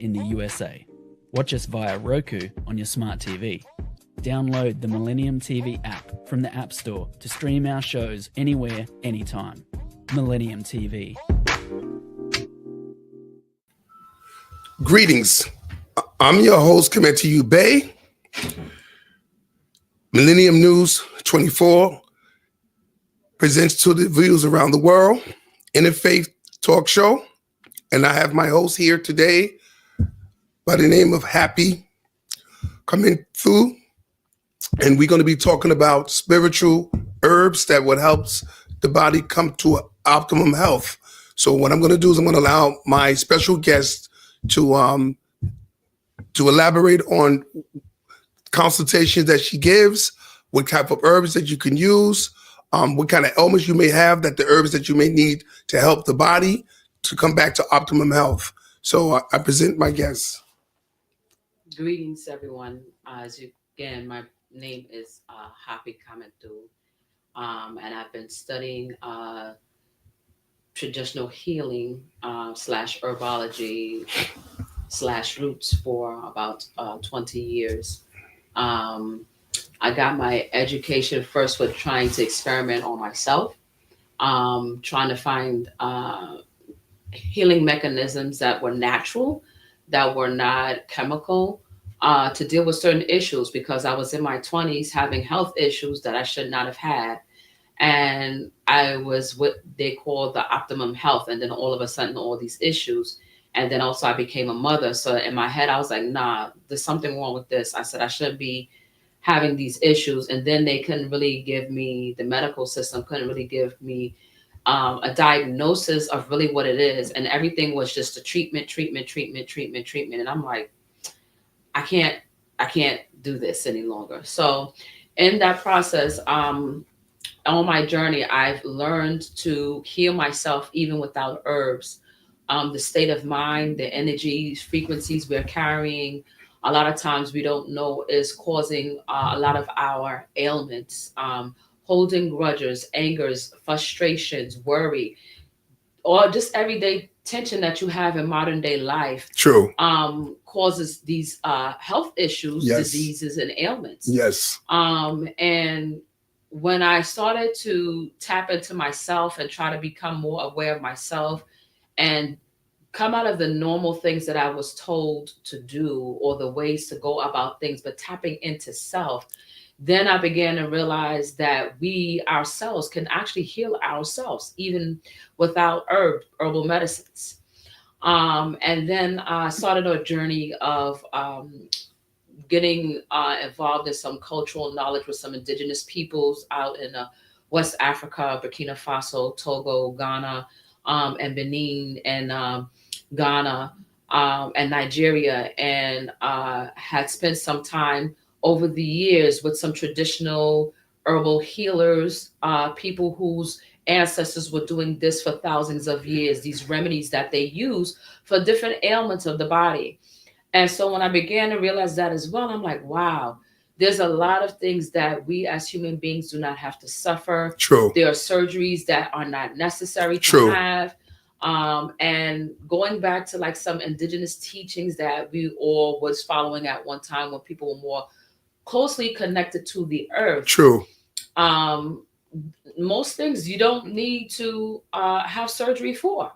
in the USA. Watch us via Roku on your smart TV. Download the Millennium TV app from the App Store to stream our shows anywhere, anytime. Millennium TV. Greetings. I'm your host, coming to you, Bay. Millennium News 24 presents to the views around the world, Interfaith talk show. And I have my host here today by the name of Happy coming through. And we're going to be talking about spiritual herbs that would help the body come to optimum health. So what I'm going to do is I'm going to allow my special guest to elaborate on consultations that she gives, what type of herbs that you can use, what kind of ailments you may have, that the herbs that you may need to help the body to come back to optimum health. So I present my guest. Greetings, everyone. Again, my name is Happy Kametu, and I've been studying traditional healing / herbology / roots for about 20 years. I got my education first with trying to experiment on myself, trying to find healing mechanisms that were natural, that were not chemical, to deal with certain issues, because I was in my 20s having health issues that I should not have had. And I was what they call the optimum health. And then all of a sudden, all these issues. And then also I became a mother. So in my head, I was like, nah, there's something wrong with this. I said, I shouldn't be having these issues. And then they couldn't really give me, the medical system couldn't really give me a diagnosis of really what it is. And everything was just a treatment. And I'm like, I can't do this any longer. So in that process, on my journey, I've learned to heal myself even without herbs. The state of mind, the energies, frequencies we're carrying, a lot of times we don't know is causing a lot of our ailments, holding grudges, angers, frustrations, worry, or just everyday tension that you have in modern day life. True. Causes these health issues, yes, diseases, and ailments. Yes. And when I started to tap into myself and try to become more aware of myself and come out of the normal things that I was told to do or the ways to go about things, but tapping into self, then I began to realize that we ourselves can actually heal ourselves, even without herbal medicines. And then I started a journey of getting involved in some cultural knowledge with some indigenous peoples out in West Africa, Burkina Faso, Togo, Ghana, and Benin, and Ghana, and Nigeria, and had spent some time over the years with some traditional herbal healers, people whose ancestors were doing this for thousands of years, these remedies that they use for different ailments of the body. And so when I began to realize that as well, I'm like, wow, there's a lot of things that we as human beings do not have to suffer. True. There are surgeries that are not necessary to True. have. And going back to like some indigenous teachings that we all was following at one time when people were more closely connected to the earth. True. Most things you don't need to have surgery for.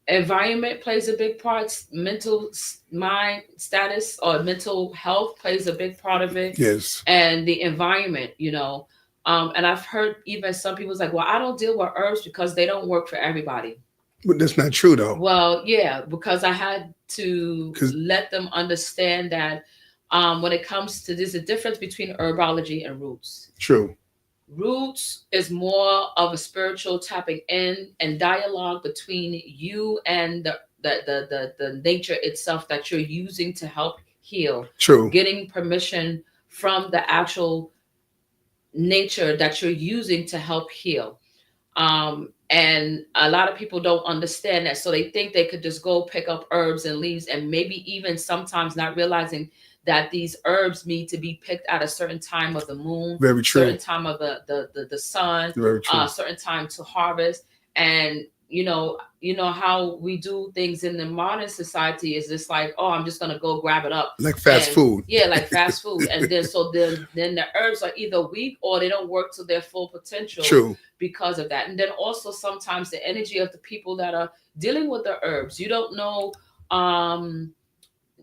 Environment plays a big part. Mental mind status or mental health plays a big part of it. Yes. And the environment, and I've heard even some people's like, well, I don't deal with herbs because they don't work for everybody. But that's not true though. Well, yeah, because I had to let them understand that when it comes to, there's a difference between herbology and roots. True. Roots is more of a spiritual tapping in and dialogue between you and the nature itself that you're using to help heal. True. Getting permission from the actual nature that you're using to help heal. And a lot of people don't understand that. So they think they could just go pick up herbs and leaves, and maybe even sometimes not realizing that these herbs need to be picked at a certain time of the moon, very true, certain time of the sun, very true, certain time to harvest. And you know how we do things in the modern society is just like, oh, I'm just gonna go grab it up, like fast food. Yeah, like fast food, and then the herbs are either weak or they don't work to their full potential. True. Because of that. And then also sometimes the energy of the people that are dealing with the herbs, you don't know.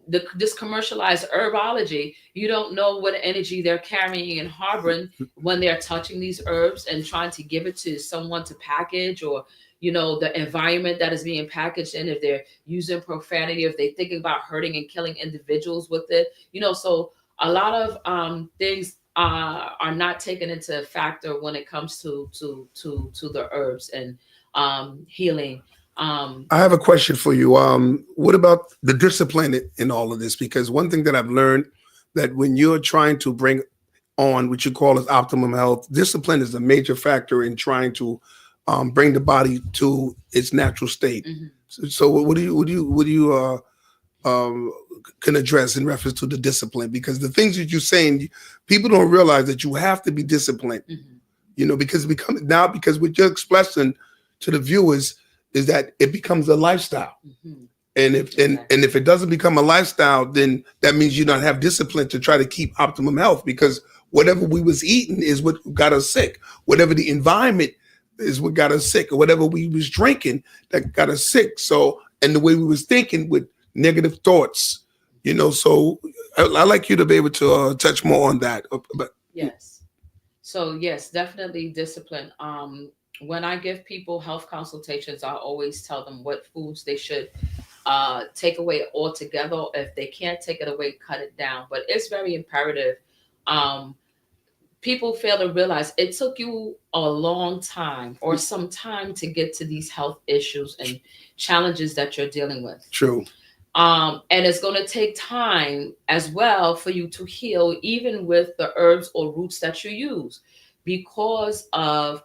This commercialized herbology, you don't know what energy they're carrying and harboring when they're touching these herbs and trying to give it to someone to package, or the environment that is being packaged in, if they're using profanity, if they're thinking about hurting and killing individuals with it, so a lot of things are not taken into factor when it comes to the herbs and healing. I have a question for you. What about the discipline in all of this? Because one thing that I've learned, that when you're trying to bring on what you call as optimum health, discipline is a major factor in trying to bring the body to its natural state. Mm-hmm. So what do you can address in reference to the discipline? Because the things that you're saying, people don't realize that you have to be disciplined. Mm-hmm. Because what you're expressing to the viewers is that it becomes a lifestyle. Mm-hmm. And if it doesn't become a lifestyle, then that means you don't have discipline to try to keep optimum health, because whatever we was eating is what got us sick. Whatever the environment is what got us sick, or whatever we was drinking that got us sick. So, and the way we was thinking with negative thoughts, so I'd like you to be able to touch more on that. But yes. So yes, definitely discipline. When I give people health consultations, I always tell them what foods they should take away altogether. If they can't take it away, cut it down. But it's very imperative. People fail to realize it took you a long time or some time to get to these health issues and challenges that you're dealing with. True. And it's going to take time as well for you to heal, even with the herbs or roots that you use, because of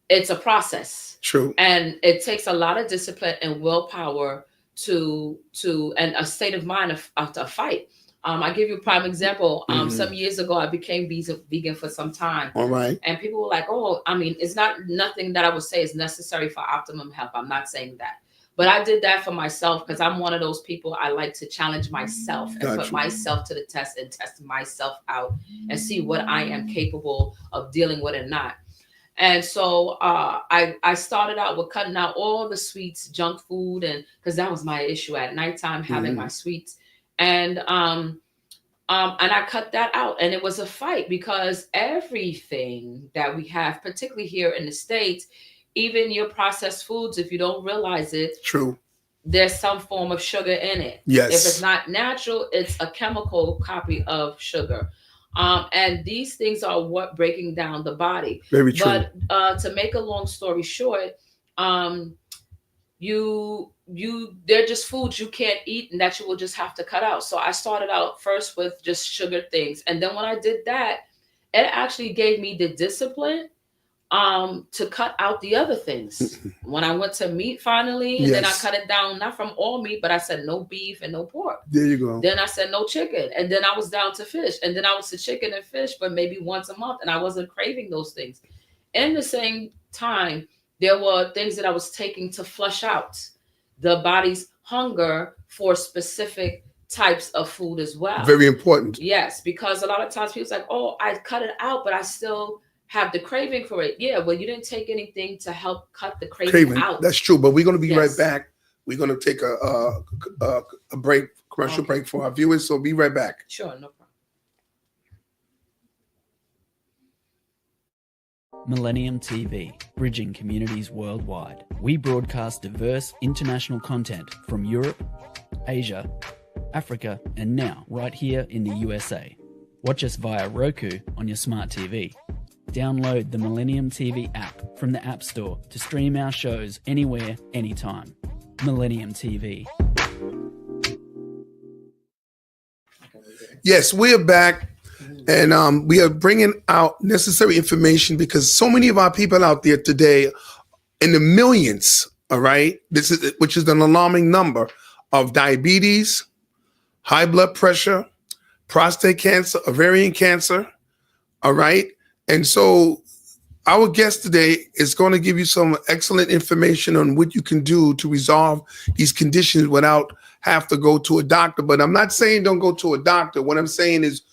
it's a process. True. And it takes a lot of discipline and willpower and a state of mind to fight. I give you a prime example. Some years ago, I became vegan for some time. All right. And people were like, oh, I mean, it's nothing that I would say is necessary for optimum health. I'm not saying that. But I did that for myself because I'm one of those people. I like to challenge myself and put myself to the test and test myself out and see what I am capable of dealing with and not. And so I started out with cutting out all the sweets, junk food, and because that was my issue at nighttime, having my sweets. And I cut that out, and it was a fight because everything that we have, particularly here in the States, even your processed foods, if you don't realize it, true, there's some form of sugar in it. Yes. If it's not natural, it's a chemical copy of sugar. And these things are what breaking down the body. Very true. But to make a long story short, they're just foods you can't eat and that you will just have to cut out. So I started out first with just sugar things. And then when I did that, it actually gave me the discipline to cut out the other things. When I went to meat finally, and then I cut it down, not from all meat, but I said no beef and no pork. There you go. Then I said no chicken. And then I was down to fish. And then I was to chicken and fish, but maybe once a month. And I wasn't craving those things. In the same time, there were things that I was taking to flush out the body's hunger for specific types of food as well. Very important. Yes, because a lot of times people's like, oh, I cut it out, but I still have the craving for it. Yeah, well, you didn't take anything to help cut the craving out. That's true, but we're going to be right back. We're going to take a break, commercial break for our viewers, so be right back. Sure, no problem. Millennium TV, bridging communities worldwide. We broadcast diverse international content from Europe, Asia, Africa, and now right here in the USA. Watch us via Roku on your smart TV. Download the Millennium TV app from the App Store to stream our shows anywhere, anytime. Millennium TV. Yes, we're back, and we are bringing out necessary information because so many of our people out there today, in the millions, all right, which is an alarming number of diabetes, high blood pressure, prostate cancer, ovarian cancer, all right. And so our guest today is going to give you some excellent information on what you can do to resolve these conditions without have to go to a doctor. But I'm not saying don't go to a doctor. What I'm saying is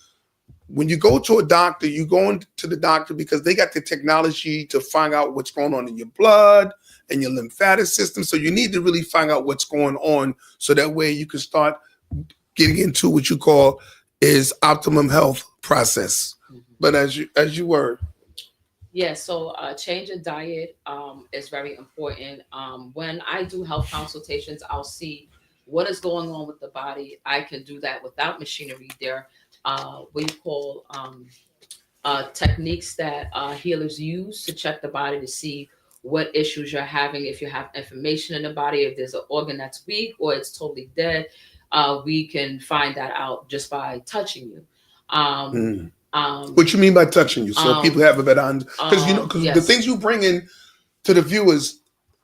when you go to a doctor, you go into the doctor because they got the technology to find out what's going on in your blood and your lymphatic system. So you need to really find out what's going on so that way you can start getting into what you call is optimum health process. But as you were. Yeah, so change of diet is very important. When I do health consultations, I'll see what is going on with the body. I can do that without machinery. There what you call techniques that healers use to check the body to see what issues you're having. If you have inflammation in the body, if there's an organ that's weak or it's totally dead, we can find that out just by touching you. What you mean by touching you? So people have a better understanding. Because the things you bring in to the viewers,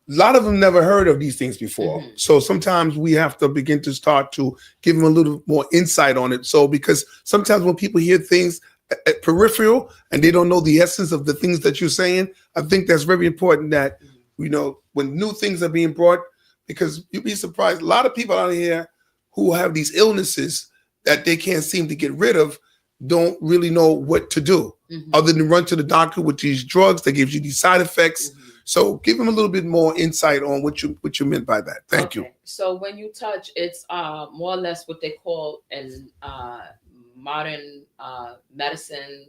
a lot of them never heard of these things before. So sometimes we have to begin to start to give them a little more insight on it. So because sometimes when people hear things at peripheral and they don't know the essence of the things that you're saying, I think that's very important that, when new things are being brought, because you'd be surprised. A lot of people out here who have these illnesses that they can't seem to get rid of don't really know what to do other than run to the doctor with these drugs that gives you these side effects. So give them a little bit more insight on what you meant by that. Thank you. So when you touch, it's more or less what they call in modern medicine,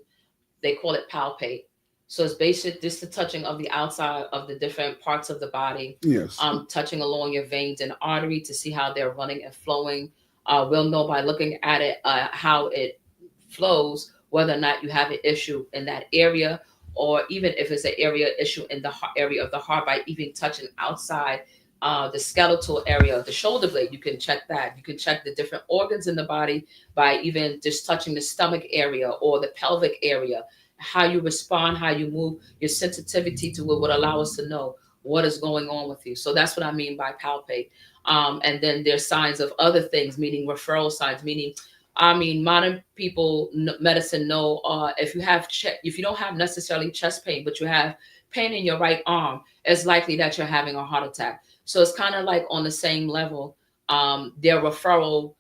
they call it palpate. So it's basically just the touching of the outside of the different parts of the body. Yes. Touching along your veins and artery to see how they're running and flowing. We'll know by looking at it how it flows, whether or not you have an issue in that area, or even if it's an area issue in the area of the heart, by even touching outside the skeletal area of the shoulder blade. You can check that. You can check the different organs in the body by even just touching the stomach area or the pelvic area. How you respond, how you move, your sensitivity to it would allow us to know what is going on with you. So that's what I mean by palpate. And then there's signs of other things, meaning referral signs, meaning modern people, medicine know if you don't have necessarily chest pain, but you have pain in your right arm, it's likely that you're having a heart attack. So it's kind of like on the same level. There are referral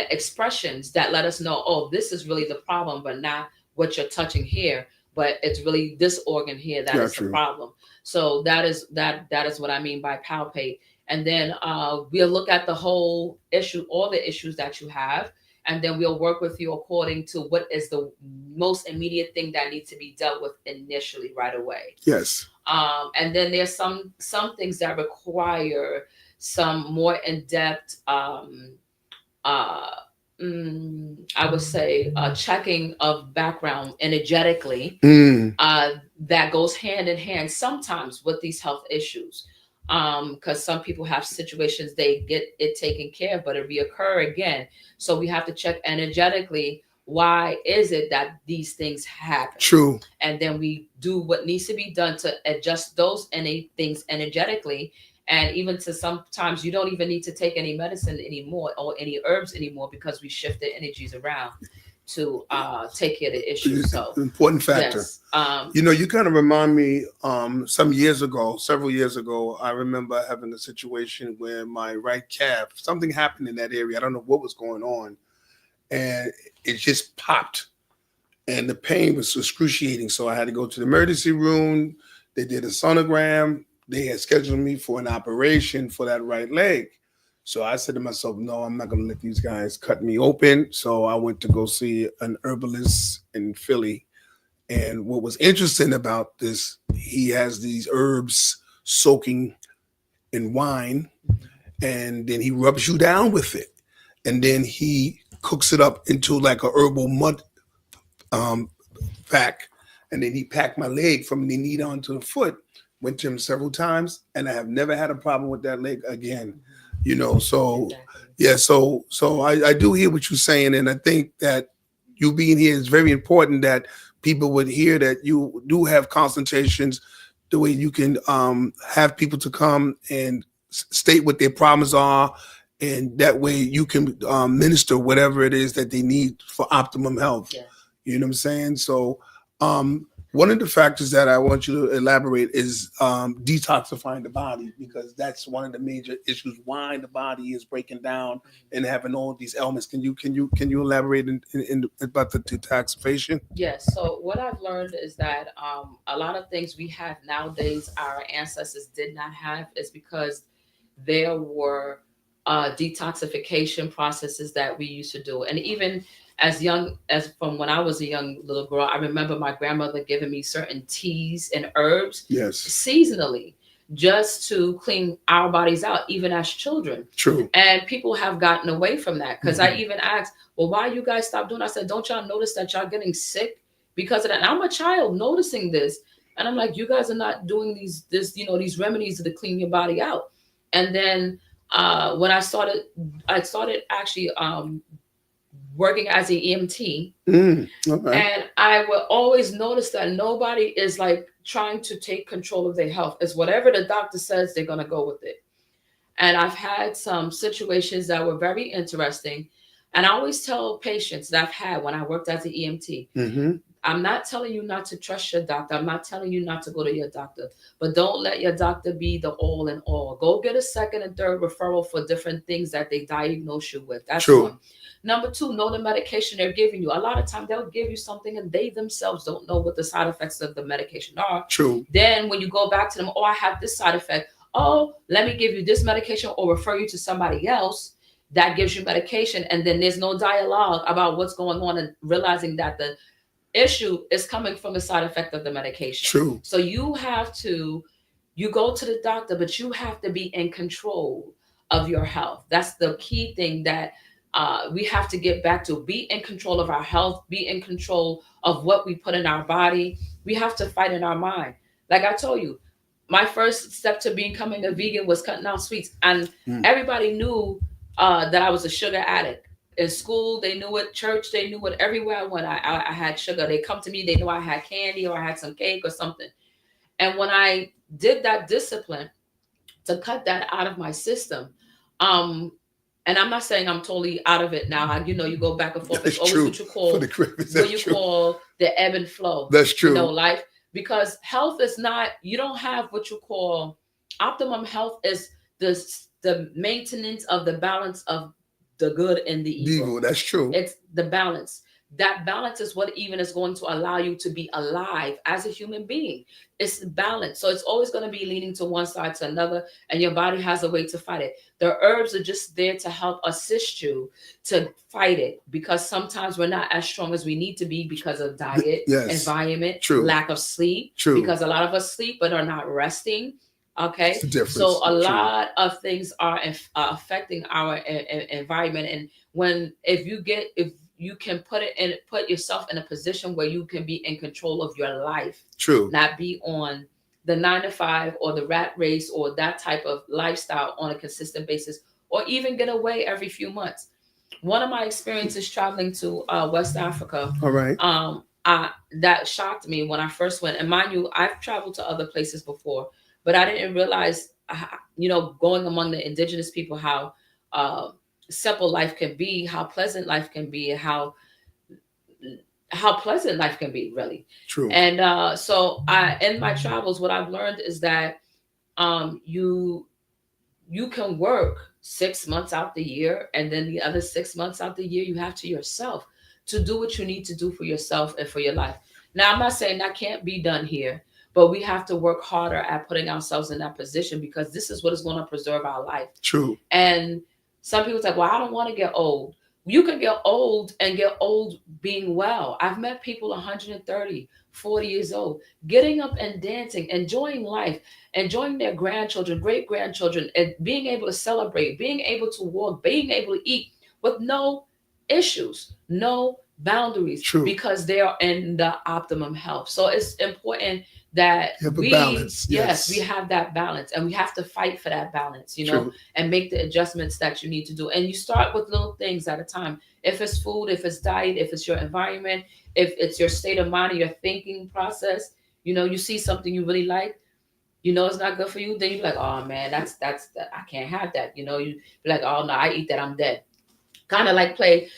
expressions that let us know, oh, this is really the problem, but not what you're touching here, but it's really this organ here that is the problem. So that is what I mean by palpate. And then we'll look at the whole issue, all the issues that you have, and then we'll work with you according to what is the most immediate thing that needs to be dealt with initially right away. Yes. And then there's some things that require some more in-depth, I would say, checking of background energetically that goes hand in hand sometimes with these health issues. Because some people have situations, they get it taken care of, but it reoccur again. So we have to check energetically, why is it that these things happen? True. And then we do what needs to be done to adjust those things energetically. And even to sometimes you don't even need to take any medicine anymore or any herbs anymore, because we shift the energies around to take care of the issue. So important factor. Yes. You kind of remind me several years ago, I remember having a situation where my right calf, something happened in that area. I don't know what was going on. And it just popped. And the pain was excruciating. So I had to go to the emergency room. They did a sonogram. They had scheduled me for an operation for that right leg. So I said to myself, no, I'm not going to let these guys cut me open. So I went to go see an herbalist in Philly. And what was interesting about this, he has these herbs soaking in wine, and then he rubs you down with it. And then he cooks it up into like a herbal mud pack. And then he packed my leg from the knee down to the foot. Went to him several times, and I have never had a problem with that leg again. So yeah, so I do hear what you're saying, and I think that you being here is very important, that people would hear that you do have consultations, the way you can have people to come and state what their problems are, and that way you can minister whatever it is that they need for optimum health. Yeah. You know what I'm saying? So One of the factors that I want you to elaborate is detoxifying the body, because that's one of the major issues why the body is breaking down and having all these ailments. Can you elaborate about the detoxification? Yes. So what I've learned is that a lot of things we have nowadays, our ancestors did not have, is because there were detoxification processes that we used to do. And even as young as from when I was a young little girl, I remember my grandmother giving me certain teas and herbs Yes. seasonally just to clean our bodies out, even as children. True. And people have gotten away from that, because I even asked, well, why you guys stop doing it? I said, don't y'all notice that y'all getting sick because of that? And I'm a child noticing this. And I'm like, you guys are not doing these remedies to clean your body out. And then when I started actually working as an EMT, Okay. and I would always notice that nobody is like trying to take control of their health. It's whatever the doctor says, they're going to go with it. And I've had some situations that were very interesting. And I always tell patients that I've had when I worked as an EMT, I'm not telling you not to trust your doctor. I'm not telling you not to go to your doctor, but don't let your doctor be the all in all. Go get a second and third referral for different things that they diagnose you with. That's True. one. Number two, know the medication they're giving you. A lot of time they'll give you something and they themselves don't know what the side effects of the medication are. True. Then when you go back to them, oh, I have this side effect. Oh, let me give you this medication or refer you to somebody else that gives you medication. And then there's no dialogue about what's going on and realizing that the issue is coming from the side effect of the medication. True. So you go to the doctor, but you have to be in control of your health. That's the key thing that we have to get back to. Be in control of our health, be in control of what we put in our body. We have to fight in our mind. Like I told you, my first step to becoming a vegan was cutting out sweets. And everybody knew that I was a sugar addict. In school, they knew it. Church, they knew it. Everywhere I went, I had sugar. They come to me, they know I had candy or I had some cake or something. And when I did that discipline to cut that out of my system, and I'm not saying I'm totally out of it now. You go back and forth. That's it's always true. what you call call the ebb and flow. That's true. Life, because health is not. You don't have what you call optimum health. Is the maintenance of the balance of the good and the evil. That's true. It's the balance. That balance is what even is going to allow you to be alive as a human being. It's balance. So it's always going to be leaning to one side to another, and your body has a way to fight it. The herbs are just there to help assist you to fight it, because sometimes we're not as strong as we need to be because of diet, environment, lack of sleep. Because a lot of us sleep but are not resting. Okay, so a lot of things are affecting our environment, and if you can put yourself in a position where you can be in control of your life, not be on the 9 to 5 or the rat race or that type of lifestyle on a consistent basis, or even get away every few months. One of my experiences traveling to West Africa, all right, that shocked me when I first went. And mind you, I've traveled to other places before, but I didn't realize, going among the indigenous people, how simple life can be, how pleasant life can be, and how pleasant life can be, really. True. And so in my travels, what I've learned is that you can work 6 months out the year, and then the other 6 months out the year you have to yourself to do what you need to do for yourself and for your life. Now, I'm not saying that can't be done here, but we have to work harder at putting ourselves in that position, because this is what is going to preserve our life. True. And some people say, well, I don't want to get old. You can get old and get old being well. I've met people 130, 40 years old, getting up and dancing, enjoying life, enjoying their grandchildren, great-grandchildren, and being able to celebrate, being able to walk, being able to eat with no issues, no boundaries. True. Because they are in the optimum health. So it's important that we balance. Yes, we have that balance, and we have to fight for that balance, True. And make the adjustments that you need to do. And you start with little things at a time. If it's food, if it's diet, if it's your environment, if it's your state of mind or your thinking process, you see something you really like, it's not good for you, then you be like, oh man, that's I can't have that. You be like, oh no, I eat that, I'm dead. kind of like play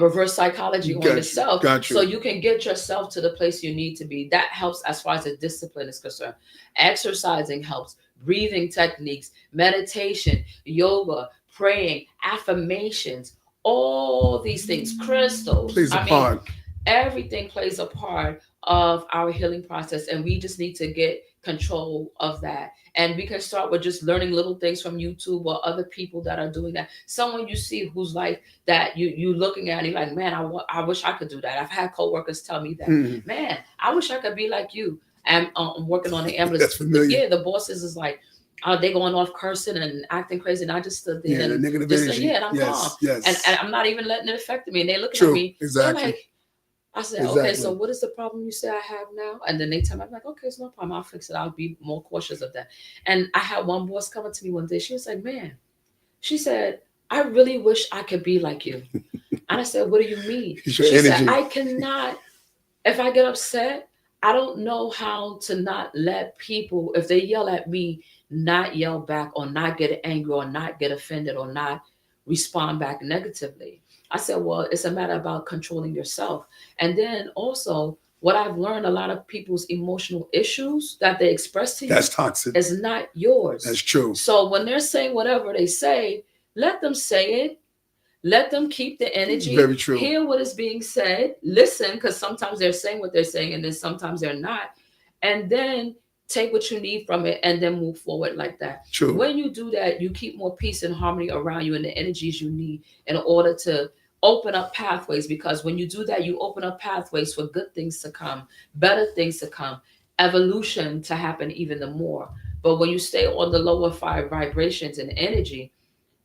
reverse psychology on Got you. yourself, Got you. so you can get yourself to the place you need to be. That helps as far as the discipline is concerned. Exercising helps, breathing techniques, meditation, yoga, praying, affirmations, all these things, crystals. Plays a part. Everything plays a part of our healing process, and we just need to get control of that. And we can start with just learning little things from YouTube or other people that are doing that. Someone you see who's like that, you looking at and you're like, man, I wish I could do that. I've had coworkers tell me that, man, I wish I could be like you. And I'm working on the ambulance. That's familiar. Yeah, the bosses is like, they going off cursing and acting crazy, and I just stood there the and negative just energy. and I'm calm. Yes. And I'm not even letting it affect me. And they looking True. at me. Exactly. Like, I said, Exactly. okay, so what is the problem you say I have now? And then they tell me, I'm like, okay, it's no problem. I'll fix it. I'll be more cautious of that. And I had one boss coming to me one day. She was like, man, she said, I really wish I could be like you. And I said, what do you mean? She said, I cannot, if I get upset, I don't know how to not let people, if they yell at me, not yell back or not get angry or not get offended or not respond back negatively. I said, well, it's a matter about controlling yourself. And then also what I've learned, a lot of people's emotional issues that they express to you, that's toxic, is not yours. That's true. So when they're saying whatever they say, let them say it. Let them keep the energy. Very true. Hear what is being said. Listen, because sometimes they're saying what they're saying and then sometimes they're not. And then take what you need from it and then move forward like that. True. When you do that, you keep more peace and harmony around you and the energies you need in order to open up pathways. Because when you do that, you open up pathways for good things to come, better things to come, evolution to happen even the more. But when you stay on the lower 5 vibrations and energy,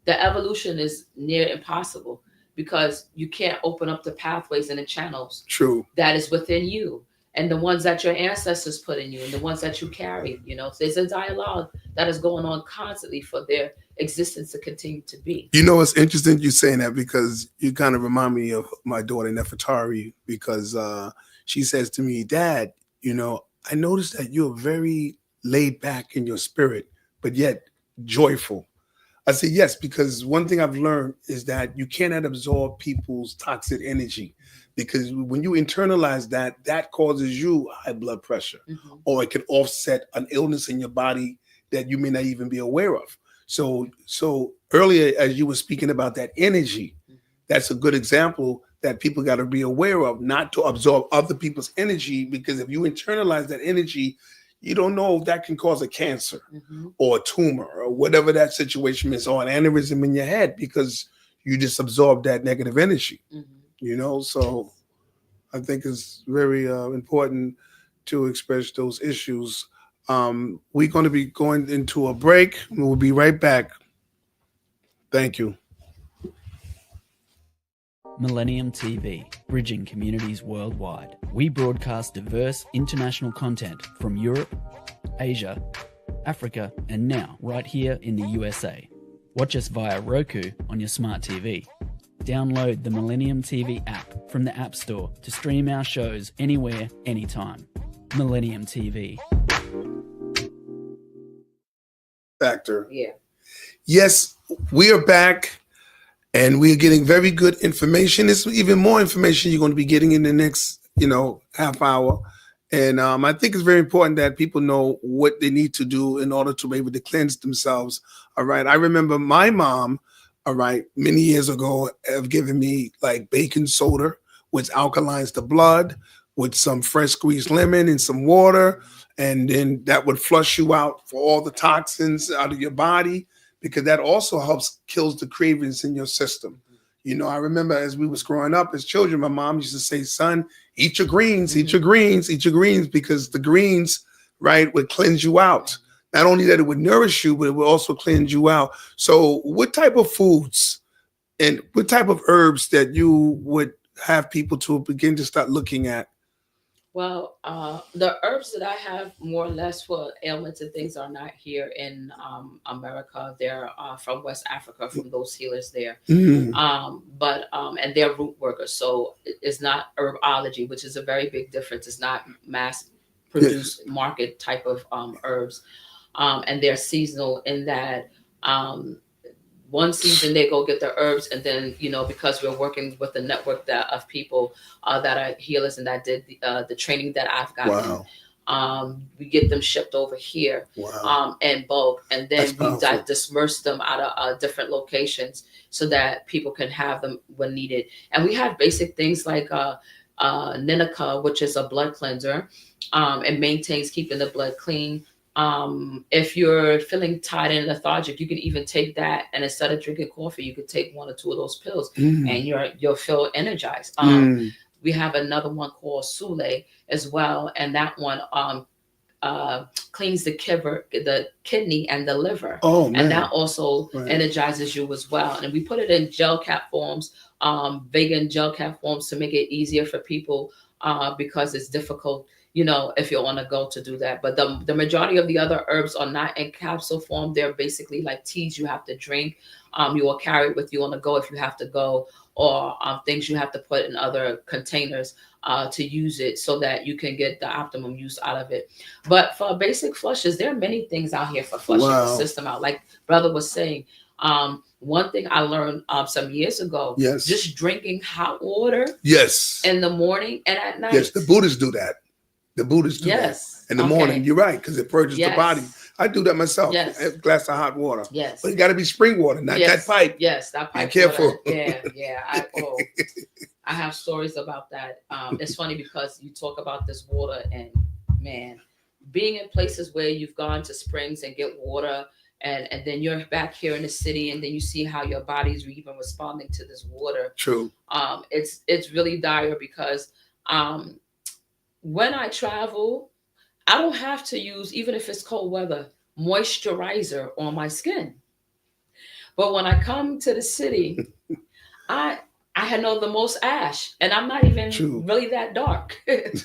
the evolution is near impossible because you can't open up the pathways and the channels. True. That is within you and the ones that your ancestors put in you and the ones that you carried. You know, there's a dialogue that is going on constantly for their existence to continue to be. You know, it's interesting you saying that because you kind of remind me of my daughter Nefertari, because she says to me, Dad, you know, I noticed that you're very laid back in your spirit, but yet joyful. I say yes, because one thing I've learned is that you cannot absorb people's toxic energy, because when you internalize that, that causes you high blood pressure, or it can offset an illness in your body that you may not even be aware of. So earlier, as you were speaking about that energy, that's a good example that people got to be aware of, not to absorb other people's energy, because if you internalize that energy, you don't know if that can cause a cancer or a tumor or whatever that situation is, or an aneurysm in your head, because you just absorb that negative energy, you know? So I think it's very important to express those issues. We're going to be going into a break. We'll be right back. Thank you. Millennium TV, bridging communities worldwide. We broadcast diverse international content from Europe, Asia, Africa, and now right here in the USA. Watch us via Roku on your smart TV. Download the Millennium TV app from the App Store to stream our shows anywhere, anytime. Millennium TV. Factor. Yeah. Yes, we are back. And we're getting very good information. There's even more information you're going to be getting in the next, half hour. And I think it's very important that people know what they need to do in order to be able to cleanse themselves. All right. I remember my mom, all right, many years ago, have given me like baking soda, which alkalines the blood, with some fresh squeezed lemon and some water. And then that would flush you out for all the toxins out of your body, because that also helps kills the cravings in your system. You know, I remember as we was growing up as children, my mom used to say, son, eat your greens, eat your greens, eat your greens, because the greens, right, would cleanse you out. Not only that it would nourish you, but it would also cleanse you out. So what type of foods and what type of herbs that you would have people to begin to start looking at? Well, the herbs that I have more or less for ailments and things are not here in America. They're from West Africa, from those healers there. But and they're root workers. So it's not herbology, which is a very big difference. It's not mass produced market type of herbs. And they're seasonal in that one season they go get the herbs, and then because we're working with a network of people that are healers and that did the training that I've gotten. Wow. We get them shipped over here. Wow. In bulk, and then we powerful. disperse them out of different locations so that people can have them when needed. And we have basic things like Ninica, which is a blood cleanser. It maintains keeping the blood clean. If you're feeling tired and lethargic, you can even take that, and instead of drinking coffee, you could take 1 or 2 of those pills, and you'll feel energized. We have another one called Sule as well, and that one cleans the kidney and the liver. Oh, man. And that also energizes you as well. And we put it in gel cap forms, vegan gel cap forms, to make it easier for people because it's difficult, if you're on a go to do that. But the majority of the other herbs are not in capsule form. They're basically like teas you have to drink. You will carry it with you on the go if you have to go, or things you have to put in other containers to use it so that you can get the optimum use out of it. But for basic flushes, there are many things out here for flushing the system out. Like brother was saying, one thing I learned some years ago, just drinking hot water in the morning and at night. Yes, the Buddhists do that. The Buddhists do that in the morning. You're right, because it purges the body. I do that myself. A glass of hot water. But it got to be spring water, not that pipe. That pipe. Be careful. I have stories about that. It's funny because you talk about this water, and man, being in places where you've gone to springs and get water, and then you're back here in the city, and then you see how your body's even responding to this water. True. It's really dire because when I travel, I don't have to use, even if it's cold weather, moisturizer on my skin. But when I come to the city, I know the most ash, and I'm not even really that dark. And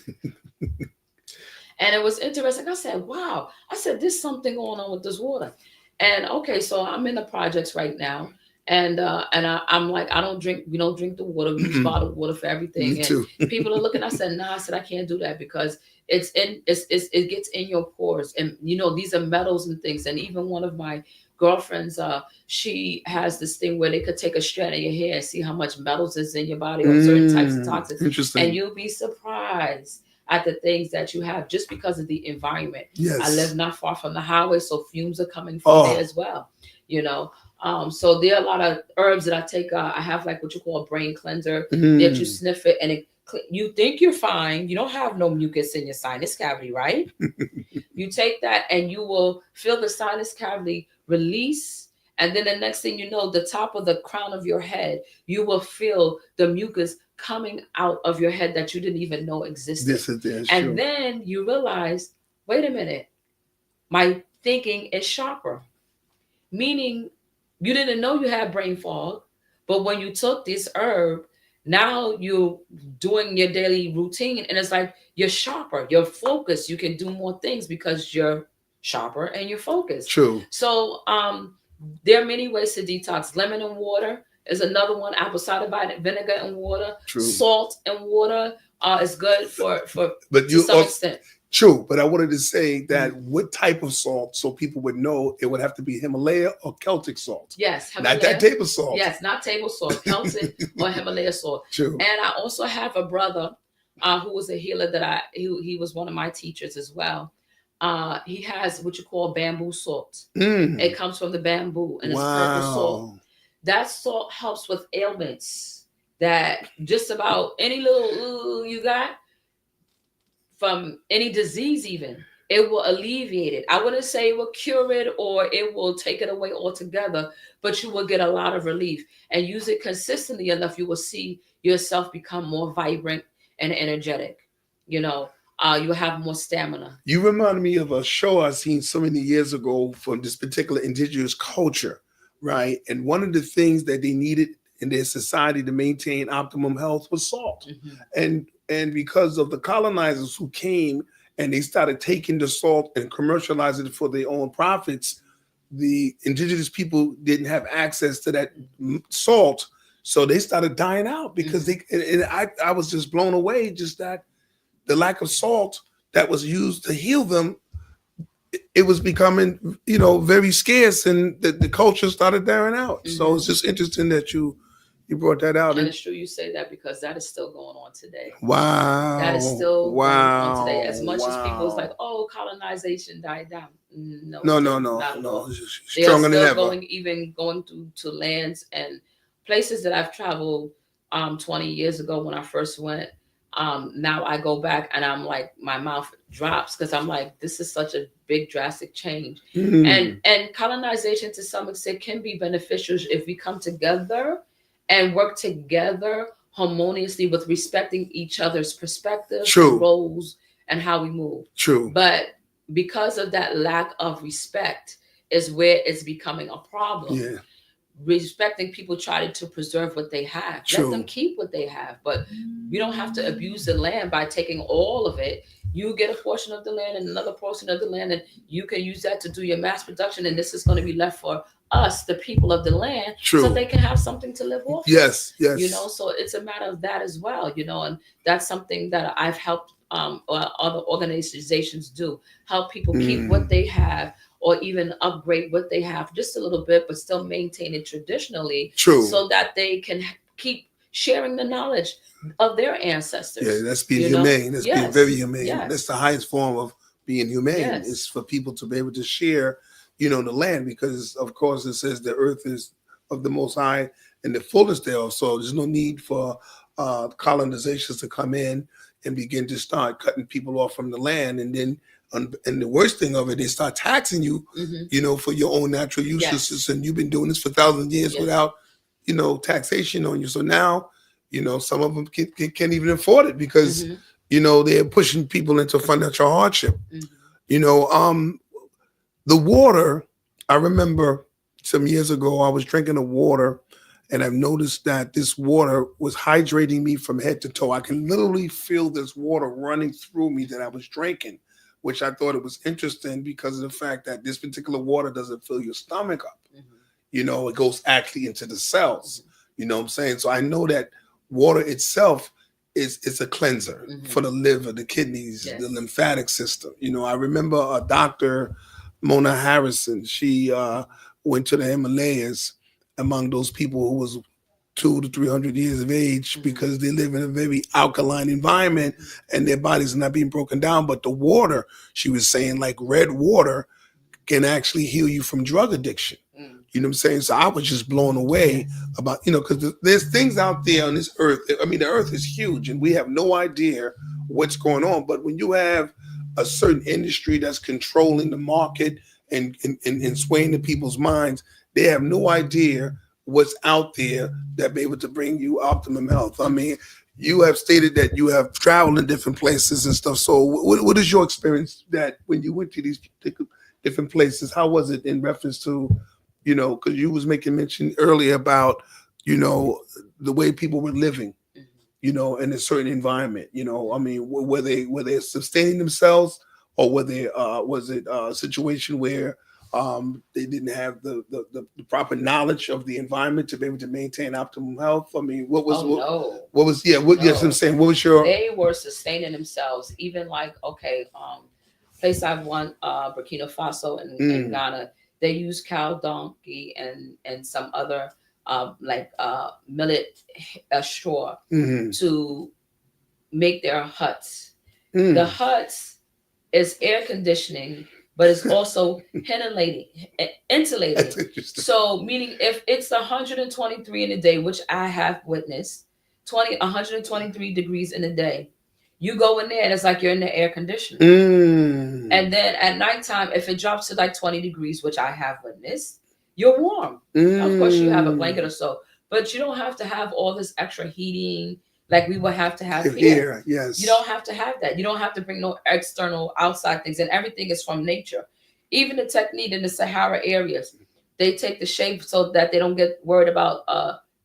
it was interesting. I said, wow. I said, there's something going on with this water. And okay, so I'm in the projects right now. And I'm like, we don't drink the water. We use bottled water for everything. Me too. And people are looking, I said, nah, I said, I can't do that because it gets in your pores. And these are metals and things. And even one of my girlfriends, she has this thing where they could take a strand of your hair and see how much metals is in your body or certain types of toxins. Interesting. And you'll be surprised at the things that you have just because of the environment. Yes. I live not far from the highway, so fumes are coming from there as well. So there are a lot of herbs that I take. I have like what you call a brain cleanser that you sniff it and you think you're fine. You don't have no mucus in your sinus cavity, right? You take that and you will feel the sinus cavity release. And then the next thing you know, the top of the crown of your head, you will feel the mucus coming out of your head that you didn't even know existed. And then you realize, wait a minute, my thinking is sharper. Meaning you didn't know you had brain fog, but when you took this herb, now you're doing your daily routine and it's like you're sharper, you're focused, you can do more things because you're sharper and you're focused. True. So there are many ways to detox. Lemon and water is another one. Apple cider vinegar and water. True. Salt and water is good for but to some extent. True, but I wanted to say that what type of salt, so people would know, it would have to be Himalaya or Celtic salt. Yes, Himalaya. Not that table salt. Yes, not table salt, Celtic or Himalaya salt. True. And I also have a brother who was a healer that he was one of my teachers as well. He has what you call bamboo salt. It comes from the bamboo and it's purple salt. That salt helps with ailments that just about any little you got. From any disease even, it will alleviate it. I wouldn't say it will cure it or it will take it away altogether, but you will get a lot of relief. And use it consistently enough, you will see yourself become more vibrant and energetic. You'll have more stamina. You remind me of a show I seen so many years ago from this particular indigenous culture, right? And one of the things that they needed in their society to maintain optimum health was salt. And because of the colonizers who came and they started taking the salt and commercializing it for their own profits, the indigenous people didn't have access to that salt. So they started dying out because I was just blown away, just that the lack of salt that was used to heal them it was becoming, very scarce, and the culture started dying out. So it's just interesting that you brought that out. And it's true you say that, because that is still going on today. Wow. That is still going on today. As much as Wow. people is like, oh, colonization died down. No. No. Not at all. They are Stronger than still ever. going to lands and places that I've traveled 20 years ago when I first went. Now I go back and I'm like, my mouth drops, because I'm like, this is such a big drastic change. And colonization to some extent can be beneficial if we come together and work together harmoniously with respecting each other's perspectives, roles, and how we move. True. But because of that lack of respect is where it's becoming a problem. Yeah. Respecting people trying to preserve what they have. True. Let them keep what they have. But we don't have to abuse the land by taking all of it. You get a portion of the land and another portion of the land, and you can use that to do your mass production. And this is going to be left for us, the people of the land, so they can have something to live off. Yes. So it's a matter of that as well, and that's something that I've helped other organizations do. Help people keep what they have, or even upgrade what they have just a little bit, but still maintain it traditionally. True. So that they can keep sharing the knowledge of their ancestors. Yeah, that's being humane. That's being very humane. Yes. That's the highest form of being humane. Yes. It's for people to be able to share, the land, because of course it says the earth is of the Most High and the fullness thereof. So there's no need for colonizations to come in and begin to start cutting people off from the land, and then. And the worst thing of it, they start taxing you, for your own natural uses. Yes. And you've been doing this for thousands of years without, taxation on you. So now, some of them can't even afford it because, they're pushing people into financial hardship. The water, I remember some years ago, I was drinking the water, and I've noticed that this water was hydrating me from head to toe. I can literally feel this water running through me that I was drinking, which I thought it was interesting because of the fact that this particular water doesn't fill your stomach up. It goes actually into the cells. You know what I'm saying? So I know that water itself is a cleanser for the liver, the kidneys, the lymphatic system. I remember a Dr. Mona Harrison. She went to the Himalayas among those people who was 200 to 300 years of age because they live in a very alkaline environment and their bodies are not being broken down. But the water, she was saying, like red water can actually heal you from drug addiction. You know what I'm saying? So I was just blown away about, because there's things out there on this earth. I mean, the earth is huge and we have no idea what's going on. But when you have a certain industry that's controlling the market and swaying the people's minds, they have no idea what's out there that be able to bring you optimum health. I mean, you have stated that you have traveled in different places and stuff. So what is your experience that when you went to these different places, how was it in reference to, because you was making mention earlier about, the way people were living, in a certain environment, I mean, were they sustaining themselves, or was it a situation where they didn't have the proper knowledge of the environment to be able to maintain optimum health? I mean, what was I'm saying, what was your? They were sustaining themselves, even like, place I've won, Burkina Faso and Ghana, they use cow donkey and some other millet straw to make their huts. The huts is air conditioning, but it's also insulated. So meaning if it's 123 in a day, which I have witnessed, 123 degrees in a day, you go in there and it's like you're in the air conditioning. And then at nighttime, if it drops to like 20 degrees, which I have witnessed, you're warm. Of course, you have a blanket or so, but you don't have to have all this extra heating like we would have to have here. Yes. You don't have to have that. You don't have to bring no external outside things, and everything is from nature. Even the technique in the Sahara areas, they take the shea so that they don't get worried about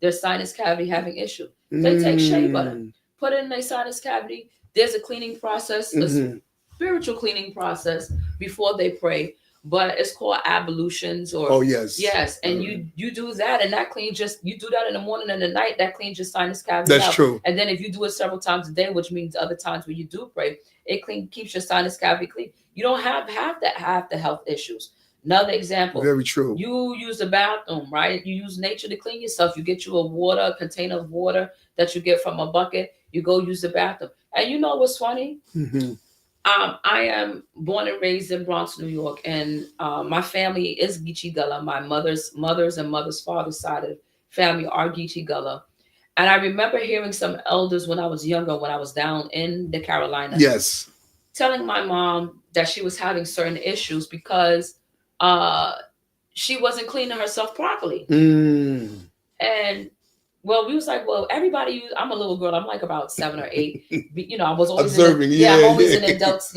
their sinus cavity having issue. They take shea butter, put it in their sinus cavity. There's a cleaning process, a spiritual cleaning process before they pray. but it's called ablutions or Oh yes. yes, and you do that, and that cleans you do that in the morning and the night, that cleans your sinus cavity That's out. true. And then if you do it several times a day, which means other times when you do pray, it keeps your sinus cavity clean. You don't have the health issues. Another example. Very true. You use the bathroom, right? You use nature to clean yourself. You get you a container of water that you get from a bucket. You go use the bathroom. And you know what's funny? Mm-hmm. I am born and raised in Bronx, New York, and my family is Geechee Gullah. My mother's father's side of the family are Geechee Gullah. And I remember hearing some elders when I was younger, when I was down in the Carolinas. Yes. Telling my mom that she was having certain issues because she wasn't cleaning herself properly. And well, we was like, well, everybody I'm a little girl. I'm like about 7 or 8. You know, I was always observing. I'm always in adults,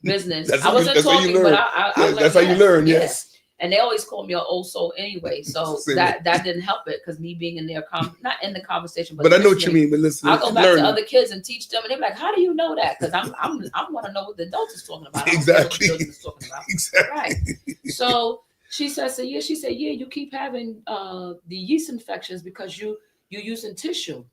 business. I wasn't talking, but I learned. That's how you learn. Yes. And they always called me an old soul anyway, so that didn't help it because me being in their not in the conversation, but I know what you mean. But listen, I'll go back to other kids and teach them, and they're like, "How do you know that?" Because I want to know what the adults is talking about. Exactly. Talking about. Exactly. Right. So she said, yeah, you keep having the yeast infections because you're using tissue.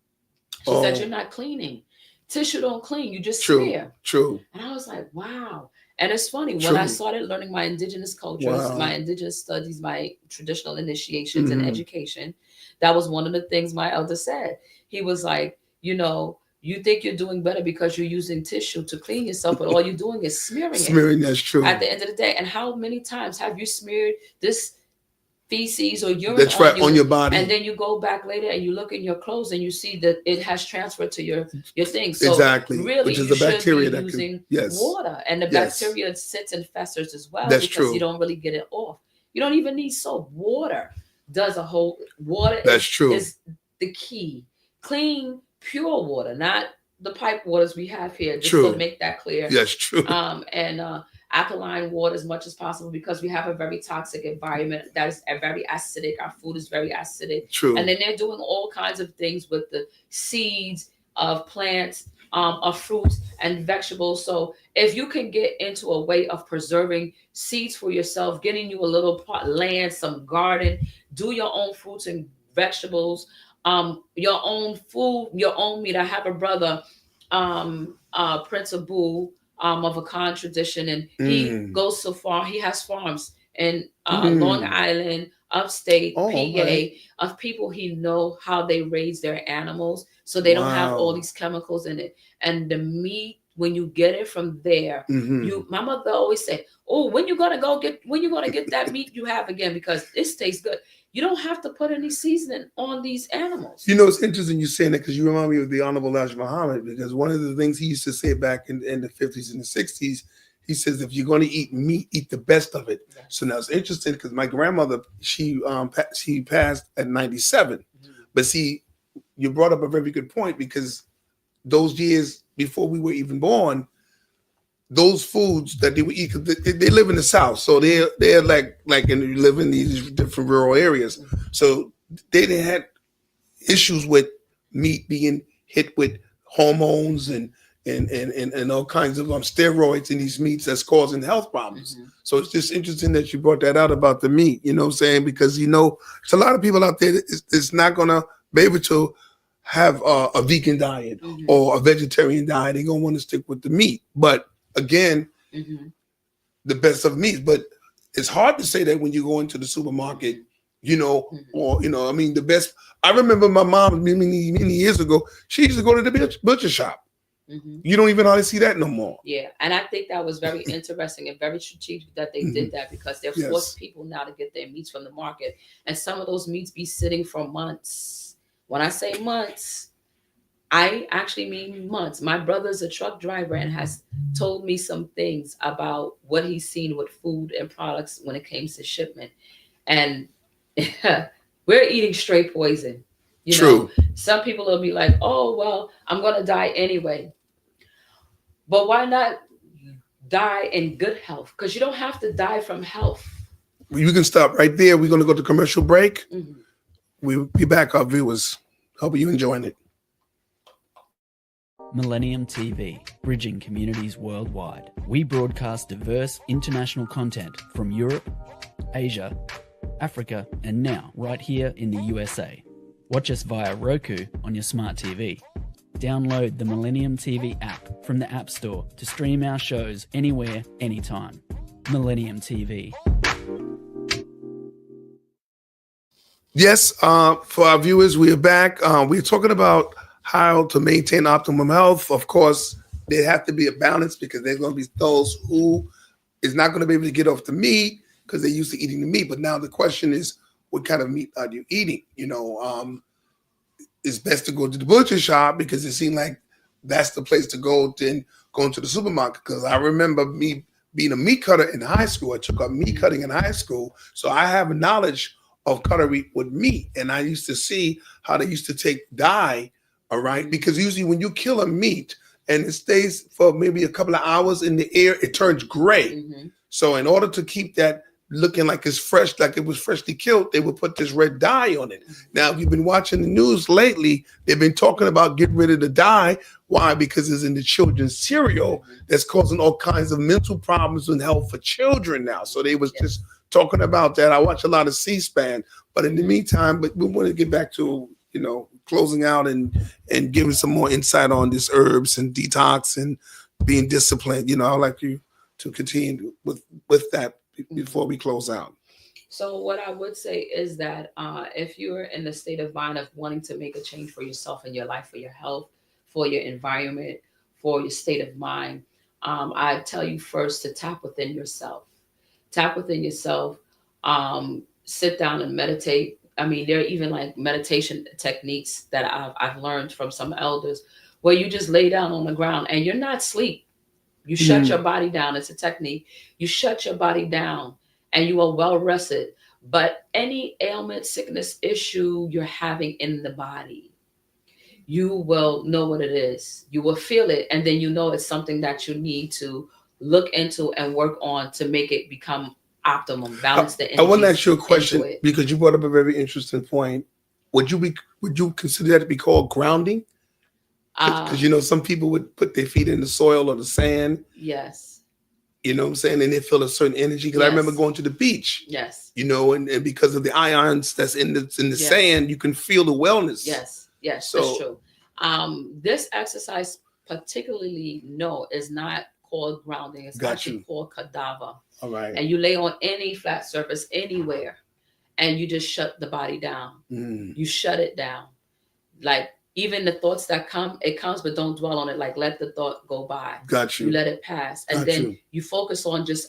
She said you're not cleaning. Tissue don't clean. You just smear. True. And I was like, wow. And it's funny, when I started learning my indigenous cultures, my indigenous studies, my traditional initiations and education, that was one of the things my elder said. He was like, you think you're doing better because you're using tissue to clean yourself, but all you're doing is smearing it. Smearing, that's true. At the end of the day. And how many times have you smeared this feces or urine that's right on your body, and then you go back later and you look in your clothes and you see that it has transferred to your thing. So exactly, really, which is the bacteria that using can, water, and the bacteria sits and festers as well. That's because true. You don't really get it off. You don't even need soap. Water does a whole water. That's true. Is the key. Clean, pure water, not the pipe waters we have here. Just to make that clear. Yes, true. And alkaline water as much as possible because we have a very toxic environment that is very acidic. Our food is very acidic. True. And then they're doing all kinds of things with the seeds of plants, of fruits and vegetables. So if you can get into a way of preserving seeds for yourself, getting you a little land, some garden, do your own fruits and vegetables, your own food, your own meat. I have a brother, Prince Abu, of a Khan tradition, and he goes so far. He has farms in Long Island, upstate, PA, of people he know how they raise their animals, so they don't have all these chemicals in it. And the meat, when you get it from there, my mother always said, "Oh, when you gonna get that meat you have again, because this tastes good." You don't have to put any seasoning on these animals. It's interesting you saying that because you remind me of the Honorable Elijah Muhammad, because one of the things he used to say back in the 50s and the 60s, he says, if you're going to eat meat, eat the best of it. Yeah. So now it's interesting because my grandmother, she passed at 97. But see, you brought up a very good point, because those years before we were even born, those foods that they would eat, they live in the South, so they're like and live in these different rural areas, so they didn't have issues with meat being hit with hormones and all kinds of steroids in these meats that's causing health problems. So it's just interesting that you brought that out about the meat. You know what I'm saying? Because there's a lot of people out there that's not gonna be able to have a vegan diet or a vegetarian diet. They're gonna want to stick with the meat, but again, the best of meat. But it's hard to say that when you go into the supermarket, or the best. I remember my mom many years ago, she used to go to the butcher shop. You don't even hardly see that no more. Yeah, and I think that was very interesting and very strategic that they did that, because they're forcing people now to get their meats from the market, and some of those meats be sitting for months. When I say months, I actually mean months. My brother's a truck driver and has told me some things about what he's seen with food and products when it comes to shipment. And we're eating straight poison. True. Some people will be like, oh, well, I'm going to die anyway. But why not die in good health? Because you don't have to die from health. You can stop right there. We're going to go to commercial break. We'll be back, our viewers. Hope you're enjoying it. Millennium TV, bridging communities worldwide. We broadcast diverse international content from Europe, Asia, Africa, and now right here in the USA. Watch us via Roku on your smart TV. Download the Millennium TV app from the App Store to stream our shows anywhere, anytime. Millennium TV. Yes, for our viewers, we are back. We're talking about how to maintain optimum health. Of course, there have to be a balance because there's going to be those who is not going to be able to get off the meat because they're used to eating the meat. But now the question is, what kind of meat are you eating? It's best to go to the butcher shop because it seemed like that's the place to go than going to the supermarket. Because I remember me being a meat cutter in high school. I took up meat cutting in high school. So I have a knowledge of cutlery with meat. And I used to see how they used to take dye, all right? Because usually when you kill a meat and it stays for maybe a couple of hours in the air, it turns gray. Mm-hmm. So in order to keep that looking like it's fresh, like it was freshly killed, they would put this red dye on it. Now, if you've been watching the news lately, they've been talking about getting rid of the dye. Why? Because it's in the children's cereal that's causing all kinds of mental problems and health for children now. So they was just talking about that. I watch a lot of C-SPAN, but in the meantime, but we want to get back to, closing out and giving some more insight on this herbs and detox and being disciplined. I'd like you to continue with that before we close out. So what I would say is that if you're in the state of mind of wanting to make a change for yourself in your life, for your health, for your environment, for your state of mind, I tell you first to tap within yourself. Tap within yourself, sit down and meditate. I mean, there are even like meditation techniques that I've learned from some elders where you just lay down on the ground and you're not asleep. You shut your body down. It's a technique. You shut your body down and you are well rested. But any ailment, sickness, issue you're having in the body, you will know what it is. You will feel it. And then it's something that you need to look into and work on to make it become optimum, balance the energy. I want to ask you a question because you brought up a very interesting point. Would you consider that to be called grounding? Because some people would put their feet in the soil or the sand. Yes. You know what I'm saying? And they feel a certain energy. Because I remember going to the beach. Yes. And because of the ions that's in the sand, you can feel the wellness. Yes. Yes. So, that's true. This exercise particularly is not called grounding. It's actually called cadaver. All right. And you lay on any flat surface anywhere and you just shut the body down. You shut it down. Like even the thoughts that come, it comes, but don't dwell on it. Like let the thought go by. Got you. You let it pass. And then you focus on just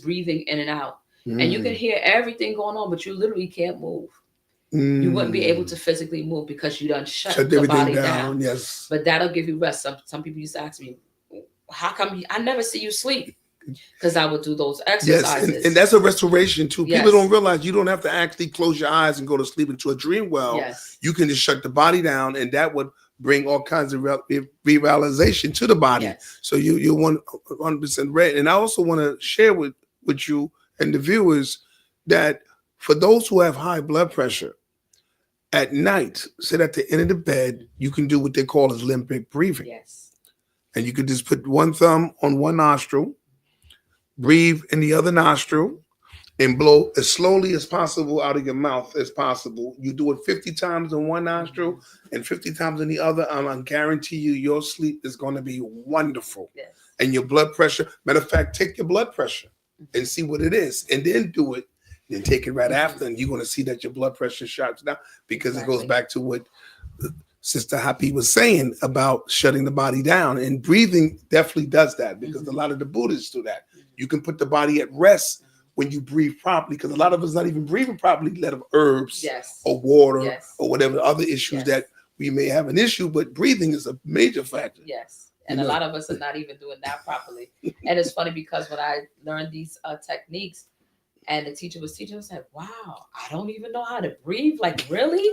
breathing in and out. And you can hear everything going on, but you literally can't move. You wouldn't be able to physically move because you done shut the body down. Yes. But that'll give you rest. Some people used to ask me, how come I never see you sleep? Because I would do those exercises. Yes, and that's a restoration too. Yes. People don't realize you don't have to actually close your eyes and go to sleep into a dream well. Yes. You can just shut the body down, and that would bring all kinds of revitalization to the body. Yes. So you're 100% right. And I also want to share with you and the viewers that for those who have high blood pressure, at night, sit at the end of the bed, you can do what they call as limbic breathing. Yes. And you could just put one thumb on one nostril, breathe in the other nostril, and blow as slowly as possible out of your mouth as possible. You do it 50 times in one nostril and 50 times in the other. I guarantee you your sleep is going to be wonderful. Yes. And your blood pressure, matter of fact, take your blood pressure and see what it is. And then do it. Then take it right after. And you're going to see that your blood pressure shuts down because it goes back to what Sister Happy was saying about shutting the body down. And breathing definitely does that because a lot of the Buddhists do that. You can put the body at rest when you breathe properly, because a lot of us not even breathing properly, let of herbs or water or whatever other issues that we may have an issue, but breathing is a major factor. Yes. And a lot of us are not even doing that properly. And it's funny because when I learned these techniques and the teacher was teaching, I was like, wow, I don't even know how to breathe. Like, really?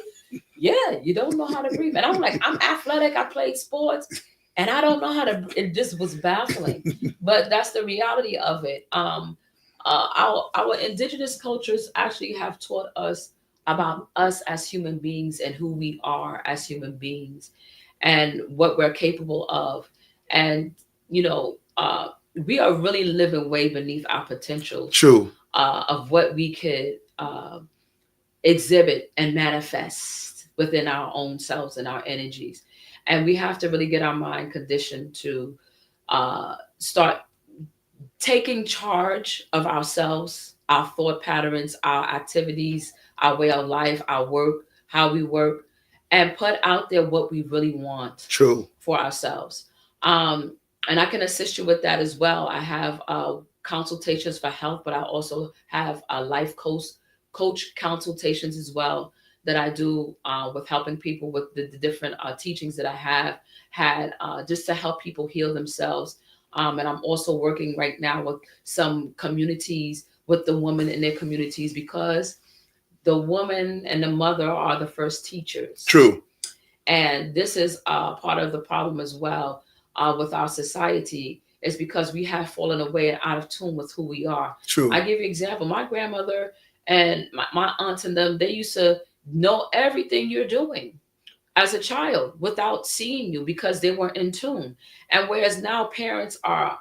Yeah, you don't know how to breathe. And I'm like, I'm athletic. I played sports. And I don't know how to, it just was baffling. But that's the reality of it. Our indigenous cultures actually have taught us about us as human beings and who we are as human beings. and what we're capable of. And, you know, we are really living way beneath our potential. True. Of what we could exhibit and manifest within our own selves and our energies. And we have to really get our mind conditioned to start taking charge of ourselves, our thought patterns, our activities, our way of life, our work, how we work, and put out there what we really want. True. For ourselves. And I can assist you with that as well. I have consultations for health, but I also have life coach consultations as well that I do with helping people with the different teachings that I have had just to help people heal themselves. And I'm also working right now with some communities, with the women in their communities, because the woman and the mother are the first teachers. True. And this is part of the problem as well with our society, is because we have fallen away and out of tune with who we are. True. I give you an example. My grandmother and my aunts and them, they used to know everything you're doing as a child without seeing you because they weren't in tune. And whereas now parents are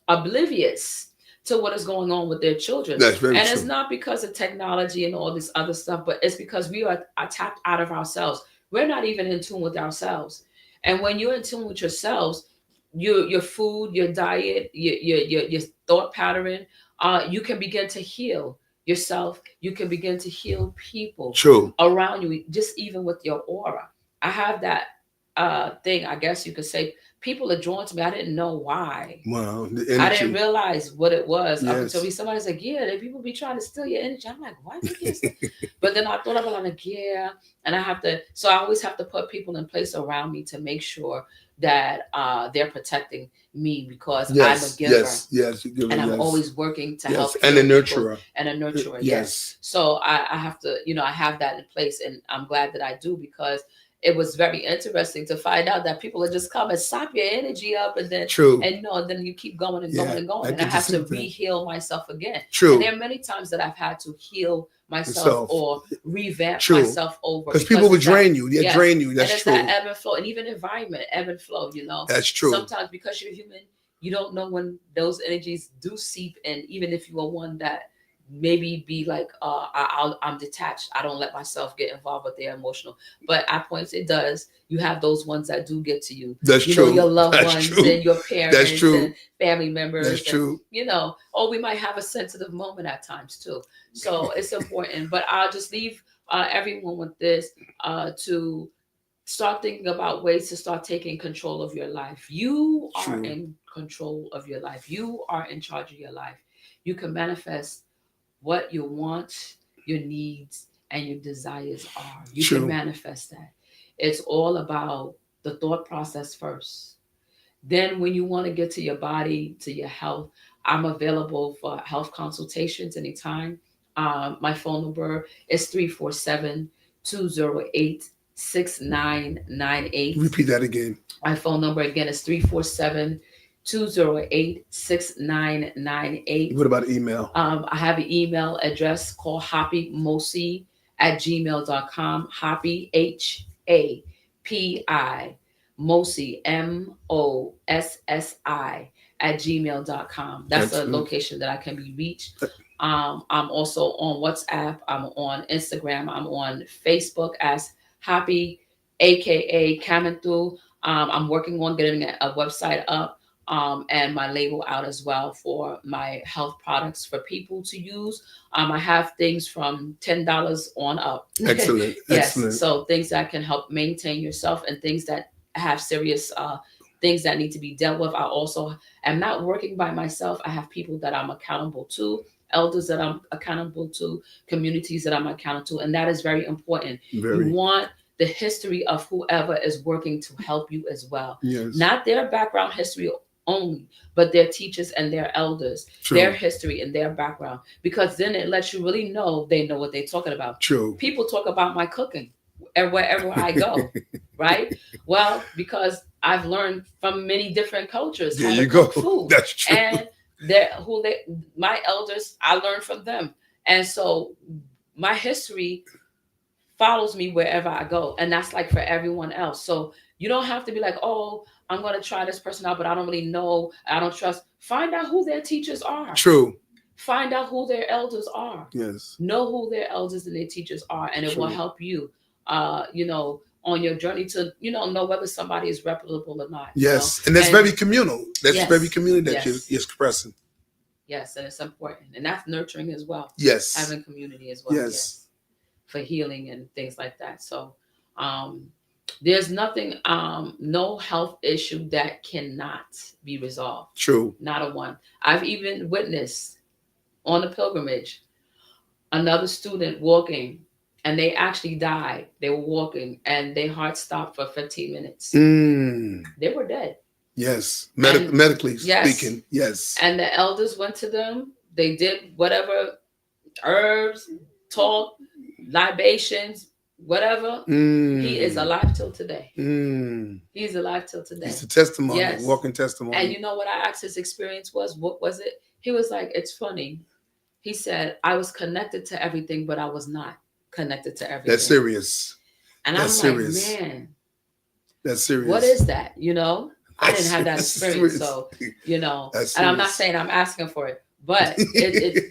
oblivious to what is going on with their children. That's very and true. It's not because of technology and all this other stuff, but it's because we are tapped out of ourselves. We're not even in tune with ourselves. And when you're in tune with yourselves, your food, your diet, your thought pattern, you can begin to heal yourself. You can begin to heal people True. around you, just even with your aura. I have that thing, I guess you could say. People are drawn to me. I didn't know why. Wow. I didn't realize what it was. Yes. Up until somebody's like, yeah, people be trying to steal your energy. I'm like, what? But then I thought about it, I'm like, yeah. And so I always have to put people in place around me to make sure that they're protecting me, because I'm a giver. Yes. And I'm always working to help. And a nurturer. And a nurturer, yes. So I have to, I have that in place, and I'm glad that I do, because it was very interesting to find out that people are just come and sop your energy up, and then then you keep going and going and going. And I have to re-heal myself again. True. And there are many times that I've had to heal myself or revamp myself over. Because people would drain you. They drain you. That's and true. That ebb and flow, and even environment, ebb and flow, That's true. Sometimes because you're human, you don't know when those energies do seep in, even if you are one that maybe be like, I'm detached. I don't let myself get involved with their emotional. But at points it does. You have those ones that do get to you. That's true. Your loved ones and your parents. That's true. And family members. That's true. We might have a sensitive moment at times too. So it's important. But I'll just leave everyone with this to start thinking about ways to start taking control of your life. You are in control of your life. You are in charge of your life. You can manifest what you want, your needs, and your desires are. You can manifest that. It's all about the thought process first. Then when you want to get to your body, to your health, I'm available for health consultations anytime. My phone number is 347-208-6998. Repeat that again. My phone number again is 347-208-6998. What about email? I have an email address called hoppymosi@gmail.com. Hoppy, HAPI, Mosi, MOSSI @gmail.com. That's a location that I can be reached. I'm also on WhatsApp. I'm on Instagram. I'm on Facebook as Hoppy, aka Kamantu. I'm working on getting a website up. And my label out as well for my health products for people to use. I have things from $10 on up. Excellent. Yes. Excellent. So things that can help maintain yourself and things that have serious things that need to be dealt with. I also am not working by myself. I have people that I'm accountable to, elders that I'm accountable to, communities that I'm accountable to. And that is very important. Very. You want the history of whoever is working to help you as well. Yes. Not their background history only, but their teachers and their elders, their history and their background, because then it lets you really know they know what they're talking about. True. People talk about my cooking wherever I go, right? Well, because I've learned from many different cultures there how you to go. cook food. That's true. And my elders, I learned from them. And so my history follows me wherever I go. And that's like for everyone else. So you don't have to be like, oh, I'm going to try this person out, but I don't really know. I don't trust. Find out who their teachers are. True. Find out who their elders are. Yes. Know who their elders and their teachers are. And it will help you, on your journey to, know whether somebody is reputable or not. Yes. And that's very communal. That's very communal that you're expressing. Yes. And it's important. And that's nurturing as well. Yes. Having community as well. Yes. For healing and things like that. So there's nothing, no health issue that cannot be resolved. True. Not a one. I've even witnessed on the pilgrimage another student walking, and they actually died. They were walking and their heart stopped for 15 minutes. They were dead. Yes. Medically speaking. Yes. And the elders went to them. They did whatever, herbs, talk, libations, whatever. He is alive till today. He's alive till today. It's a testimony, walking testimony. And you know what I asked his experience was? What was it? He was like, it's funny. He said, I was connected to everything, but I was not connected to everything. That's serious. And that's I'm serious. Like, man, that's serious. What is that? I didn't have that experience. So, and I'm not saying I'm asking for it, but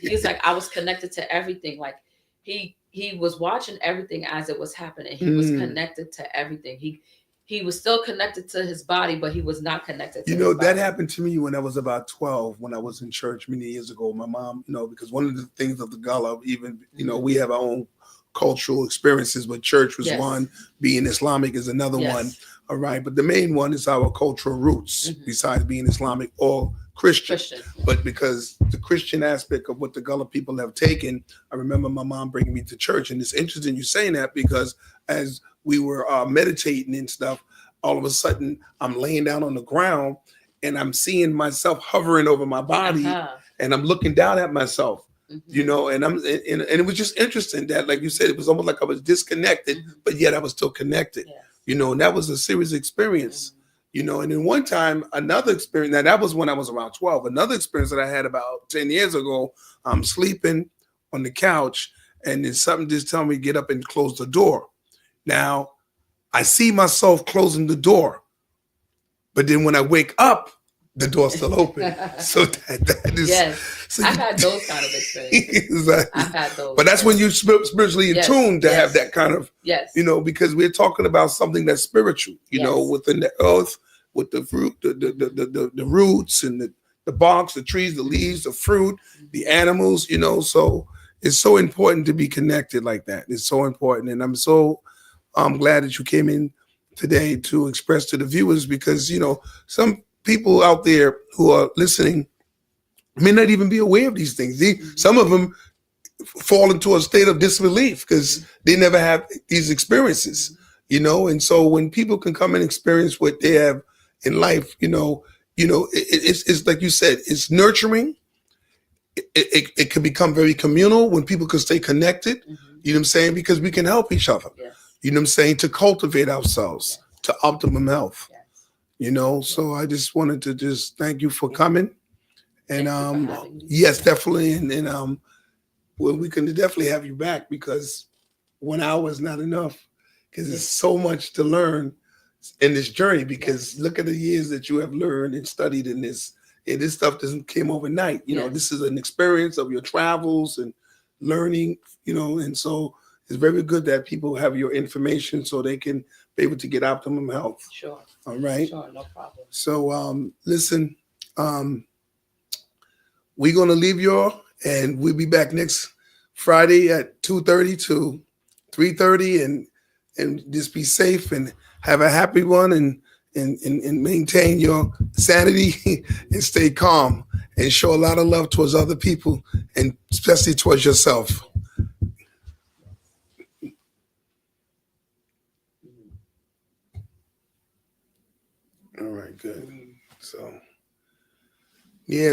he's like, I was connected to everything. Like he was watching everything as it was happening. He was connected to everything. He was still connected to his body, but he was not connected to his body. That happened to me when I was about 12, when I was in church many years ago. My mom, because one of the things of the Gullah, even, we have our own cultural experiences, but church was one, being Islamic is another one. All right. But the main one is our cultural roots, besides being Islamic or Christian. But because the Christian aspect of what the Gullah people have taken, I remember my mom bringing me to church. And it's interesting you saying that, because as we were meditating and stuff, all of a sudden I'm laying down on the ground and I'm seeing myself hovering over my body, and I'm looking down at myself, and it was just interesting that, like you said, it was almost like I was disconnected, but yet I was still connected, and that was a serious experience, and then one time, another experience, now that was when I was around 12, another experience that I had about 10 years ago, I'm sleeping on the couch and then something just tell me get up and close the door. Now, I see myself closing the door, but then when I wake up, the door's still open. So that is... Yes, so I've had those kind of experiences. Exactly. I've had those. But that's when you're spiritually in tune to have that kind of... because we're talking about something that's spiritual, within the earth, with the fruit, the roots and the barks, the trees, the leaves, the fruit, the animals, so it's so important to be connected like that. It's so important. And I'm glad that you came in today to express to the viewers, because, some people out there who are listening may not even be aware of these things. Some of them fall into a state of disbelief because they never have these experiences, and so when people can come and experience what they have in life, it's like you said, it's nurturing. It can become very communal when people can stay connected, you know what I'm saying? Because we can help each other, you know what I'm saying? To cultivate ourselves to optimum health, so I just wanted to just thank you for coming. And yes, definitely. And well, we can definitely have you back, because 1 hour is not enough, because there's so much to learn in this journey, because look at the years that you have learned and studied in this. And this stuff doesn't came overnight. This is an experience of your travels and learning, and so it's very good that people have your information so they can be able to get optimum health. Sure. All right. Sure, no problem. So listen, we're gonna leave y'all, and we'll be back next Friday at 2:30 to 3:30, and just be safe and have a happy one, and maintain your sanity and stay calm and show a lot of love towards other people, and especially towards yourself. All right, good. So, yeah.